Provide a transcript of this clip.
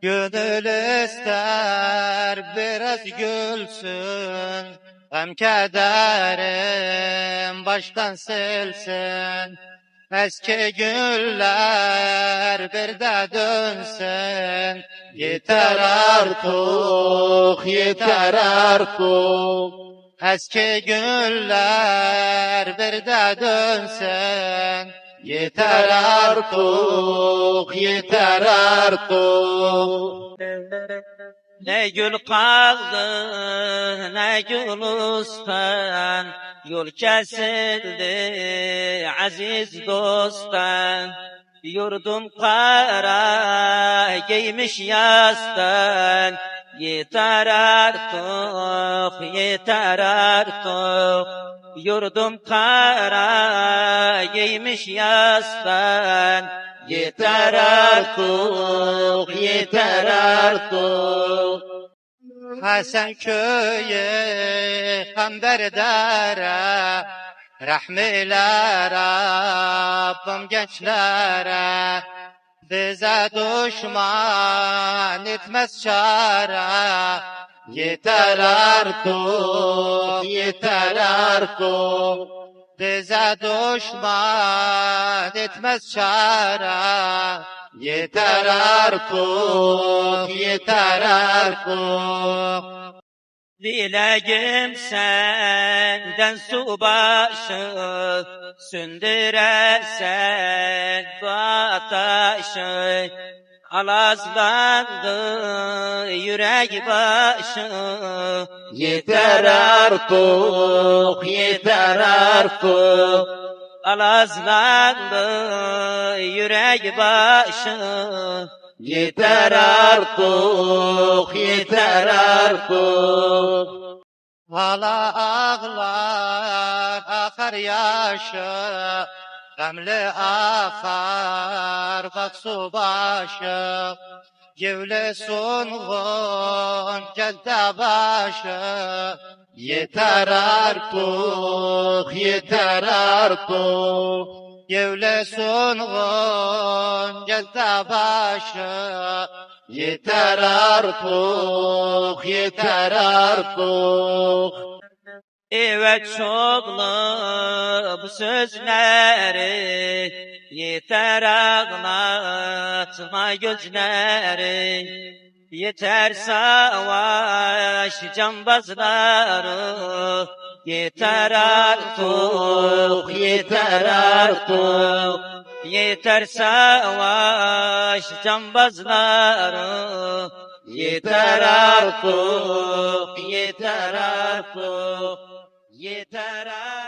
Gönül ister biraz gülsün, hem kederim baştan silsin. Eski günler bir de dönsün. Yeter artık, yeter artık. Eski günler bir de dönsün. Yeter artık, yeter artık. Ne gül kaldı, ne gül ustan, yol kesildi aziz dostan. Yurdum kara giymiş yastan, yeter artık, yeter artık. Yurdum kara giymiş yastan, yeter artık, yeter artık. Hasan köyü Kamber dere, rahmiyle Rabbim gençlere. Bize düşman etmez çare. Yeter artık, yeter artık. Bize düşman etmez çare. Yeter artık, yeter artık. Dileğim senden subaşı, söndürersen bu ateşi. Alazlandı yürek başı. Yeter artık, yeter artık. Alazlandı yürek başı. Yeter artık, yeter artık. Hala ağlar, akar yaşı. Gamlı akar, bak su başı. Gevle sunğun, celde başı. Yeter artık, yeter artık. Gevle sunğun, celde başı. Yeter artık, yeter artık. Evet çoklu bu sözleri, yeter ağlatma gözleri. Yeter savaş cambazları, yeter artık, yeter artık. Yeter savaş cambazları, yeter artık, yeter artık. Yeter artık.